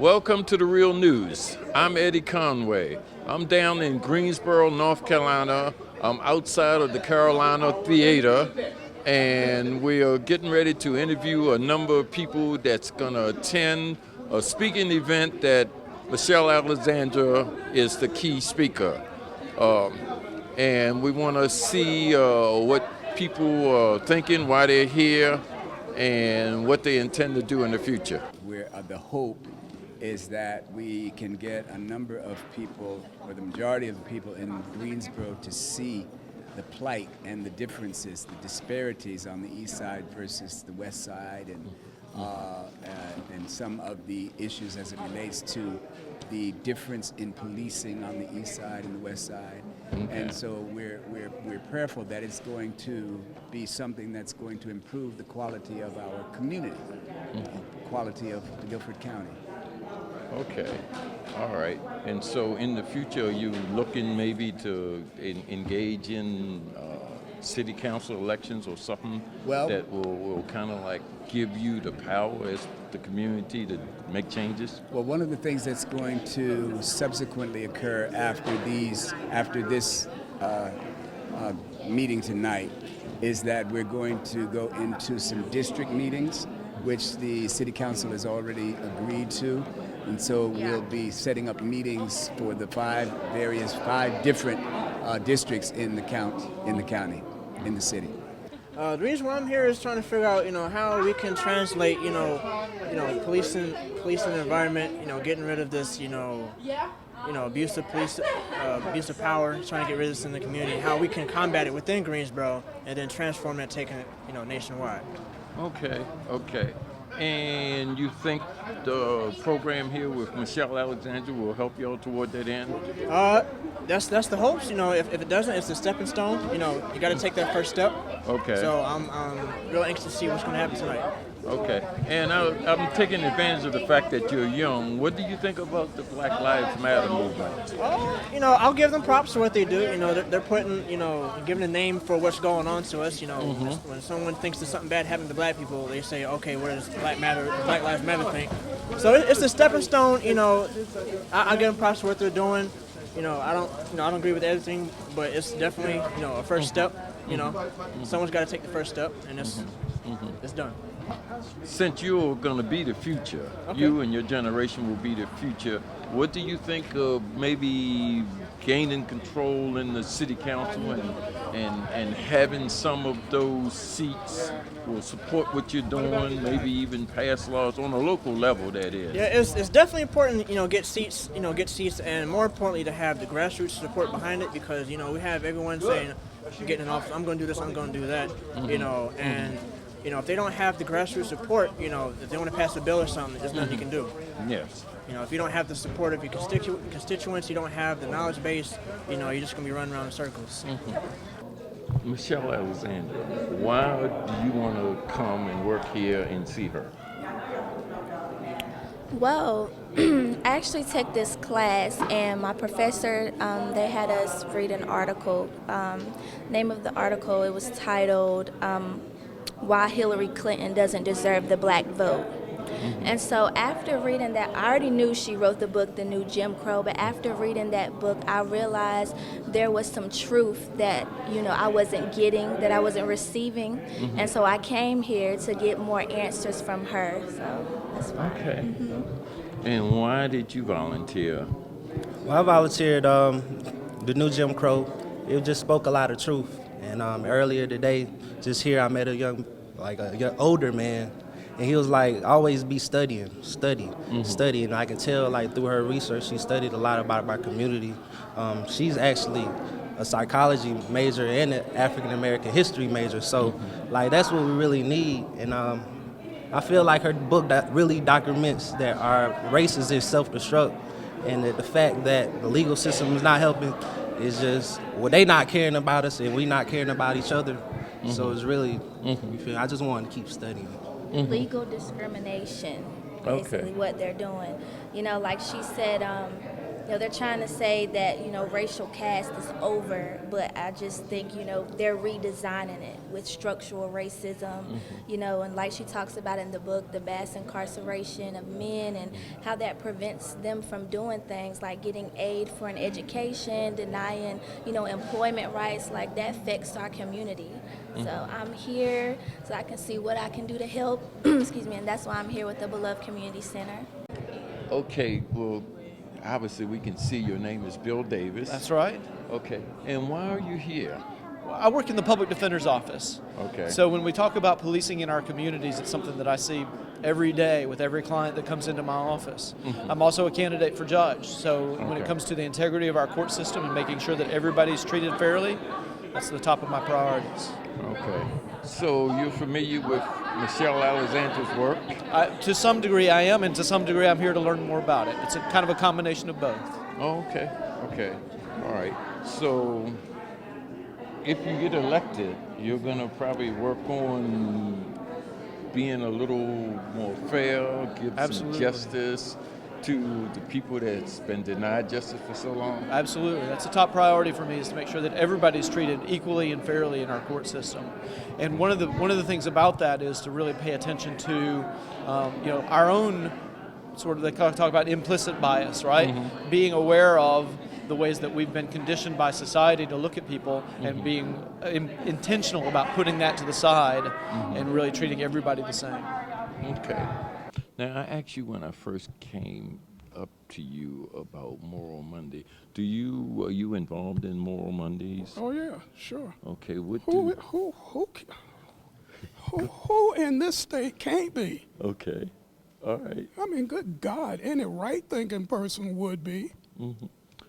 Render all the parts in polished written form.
Welcome to the Real News. I'm Eddie Conway. I'm down in Greensboro, North Carolina. I'm outside of the Carolina Theater, and we are getting ready to interview a number of people that's going to attend a speaking event that Michelle Alexandra is the key speaker. And we want to see what people are thinking, why they're here, and what they intend to do in the future. Where the hope is that we can get a number of people, or the majority of the people in Greensboro, to see the plight and the differences, the disparities on the east side versus the west side, and some of the issues as it relates to the difference in policing on the east side and the west side. Okay. And so we're prayerful that it's going to be something that's going to improve the quality of our community, quality of Guilford County. Okay, all right. And so in the future, are you looking maybe to engage in city council elections or something that will kind of like give you the power as the community to make changes? Well, one of the things that's going to subsequently occur after this meeting tonight is that we're going to go into some district meetings, which the city council has already agreed to. And so we'll be setting up meetings for the five different districts in the county, in the city. The reason why I'm here is trying to figure out, how we can translate, policing the environment, getting rid of this, abusive abusive power, trying to get rid of this in the community, how we can combat it within Greensboro and then transform it and take it, nationwide. Okay. And you think the program here with Michelle Alexandra will help y'all toward that end? That's the hopes. If it doesn't, it's a stepping stone. You got to take that first step. Okay. So I'm real anxious to see what's going to happen tonight. Okay. And I'm taking advantage of the fact that you're young. What do you think about the Black Lives Matter movement? I'll give them props for what they do. They're putting, giving a name for what's going on to us. When someone thinks that something bad happened to black people, they say, okay, where does Black Lives Matter thing? So it's a stepping stone. I give them props for what they're doing. I don't agree with everything, but it's definitely, a first step. Someone's got to take the first step, and it's done. Since you're going to be the future, you and your generation will be the future, what do you think of maybe gaining control in the city council and having some of those seats will support what you're doing, maybe even pass laws on a local level, that is? Yeah, it's definitely important, get seats, and more importantly to have the grassroots support behind it, because, we have everyone saying, getting in office, I'm going to do this, I'm going to do that, and if they don't have the grassroots support, if they want to pass a bill or something, there's nothing you can do. Yes. If you don't have the support of your constituents, you don't have the knowledge base, you're just going to be running around in circles. Michelle Alexandra, why do you want to come and work here and see her? Well, I actually took this class, and my professor, they had us read an article. Name of the article, it was titled, Why Hillary Clinton Doesn't Deserve the Black Vote. And so after reading that, I already knew she wrote the book, The New Jim Crow, but after reading that book, I realized there was some truth that, I wasn't getting, that I wasn't receiving. And so I came here to get more answers from her. So that's why. Okay. And why did you volunteer? Well, I volunteered The New Jim Crow. It just spoke a lot of truth. And earlier today, just here, I met a young older man. And he was like, always be studying. And I can tell, through her research, she studied a lot about our community. She's actually a psychology major and an African-American history major. So, that's what we really need. And I feel like her book that really documents that our race is in self-destruct, and that the fact that the legal system is not helping is just, they not caring about us and we not caring about each other. So it's really, I just want to keep studying. Legal discrimination, basically what they're doing. Like she said, they're trying to say that, racial caste is over, but I just think, they're redesigning it with structural racism, and like she talks about in the book, the mass incarceration of men and how that prevents them from doing things like getting aid for an education, denying, employment rights, like that affects our community. So I'm here so I can see what I can do to help, excuse me, and that's why I'm here with the Beloved Community Center. Okay, well, obviously we can see your name is Bill Davis. That's right. Okay, and why are you here? I work in the public defender's office. Okay. So when we talk about policing in our communities, it's something that I see every day with every client that comes into my office. I'm also a candidate for judge. So when it comes to the integrity of our court system and making sure that everybody's treated fairly, that's the top of my priorities. Okay. So you're familiar with Michelle Alexander's work? To some degree I am, and to some degree I'm here to learn more about it. It's a kind of a combination of both. Oh, okay. Okay. All right. So if you get elected, you're going to probably work on being a little more fair, give Absolutely. some justice to the people that's been denied justice for so long? Absolutely. That's a top priority for me, is to make sure that everybody's treated equally and fairly in our court system. And one of the things about that is to really pay attention to our own sort of, they talk about implicit bias, right? Being aware of the ways that we've been conditioned by society to look at people and being intentional about putting that to the side and really treating everybody the same. Okay. Now, I asked you when I first came up to you about Moral Monday. Are you involved in Moral Mondays? Oh yeah, sure. Okay. Who in this state can't be? Okay. All right. I mean, good God, any right-thinking person would be.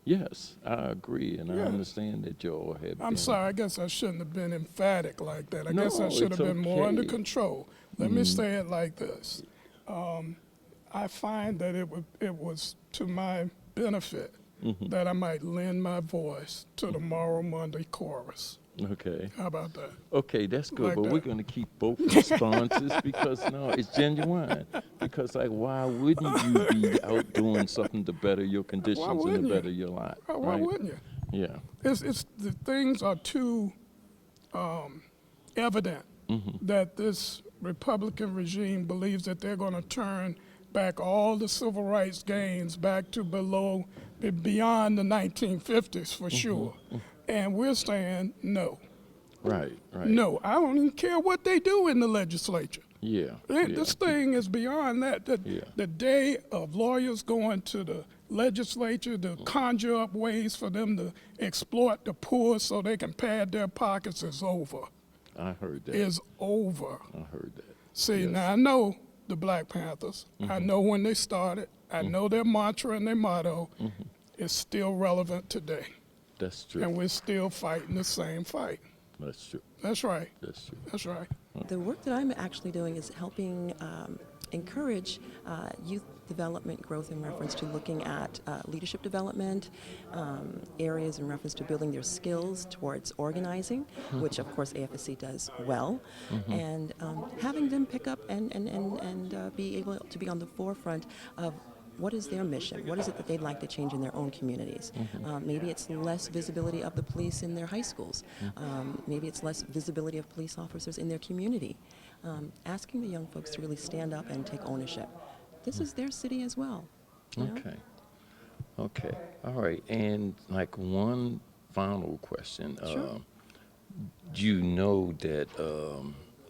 Yes, I agree, and I Yeah. understand that you all have. I'm sorry, I guess I shouldn't have been emphatic like that. I No, guess I should have it's been more under okay. control. Let me say it like this. I find that it was to my benefit that I might lend my voice to the Moral Monday chorus. Okay. How about that? Okay, that's good, Like but that. we're going to keep both responses because, no, it's genuine. Because, like, why wouldn't you be out doing something to better your conditions and wouldn't to you? better your life? Why right? wouldn't you? Yeah. It's the things are too evident that this Republican regime believes that they're going to turn back all the civil rights gains back to beyond the 1950s for sure. And we're saying no. Right, right. No, I don't even care what they do in the legislature. Yeah. This thing is beyond that. The day of lawyers going to the legislature to conjure up ways for them to exploit the poor so they can pad their pockets is over. I heard that. Is over. I heard that. See, Yes. now I know the Black Panthers. I know when they started. I know their mantra and their motto is still relevant today. That's true. And we're still fighting the same fight. That's true. That's right. That's true. That's right. The work that I'm actually doing is helping encourage youth development growth in reference to looking at leadership development, areas in reference to building their skills towards organizing, which of course AFSC does well, and having them pick up and be able to be on the forefront of what is their mission? What is it that they'd like to change in their own communities? Maybe it's less visibility of the police in their high schools. Maybe it's less visibility of police officers in their community. Asking the young folks to really stand up and take ownership. This is their city as well. You know? Okay. Okay. All right. And like one final question. Sure. Do you know that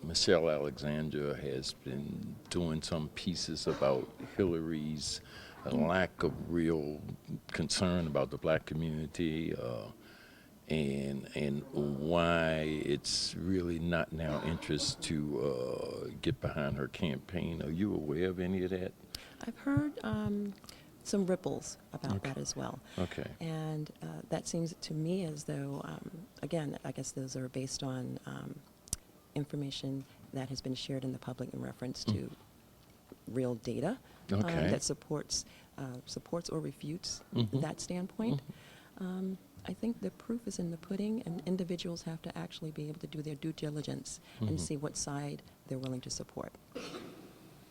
Michelle Alexander has been doing some pieces about Hillary's lack of real concern about the black community and why it's really not now interest to get behind her campaign? Are you aware of any of that? I've heard some ripples about that as well. Okay. And that seems to me as though, again, I guess those are based on information that has been shared in the public in reference to real data that supports or refutes that standpoint. I think the proof is in the pudding, and individuals have to actually be able to do their due diligence and see what side they're willing to support.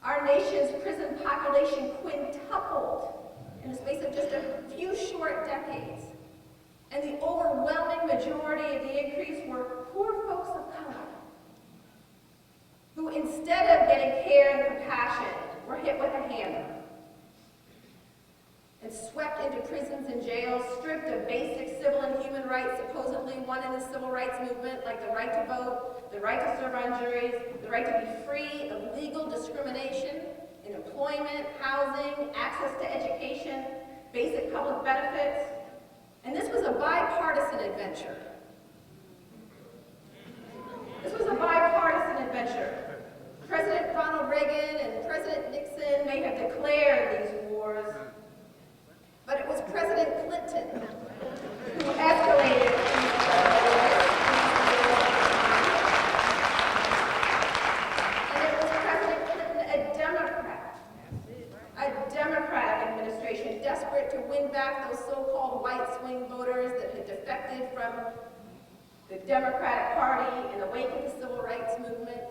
Our nation's prison population quintupled in the space of just a few short decades. And the overwhelming majority of the increase were poor folks of color, who instead of getting care and compassion were hit with a hammer and swept into prisons and jails, stripped of basic civil and human rights supposedly won in the civil rights movement, like the right to vote, the right to serve on juries, the right to be free of legal discrimination in employment, housing, access to education, basic public benefits. And this was a bipartisan adventure. This was a bipartisan adventure. President Ronald Reagan and President Nixon may have declared these wars, but it was President Clinton who escalated these wars. And it was President Clinton, a Democratic administration, desperate to win back those so-called white swing voters that had defected from the Democratic Party in the wake of the civil rights movement,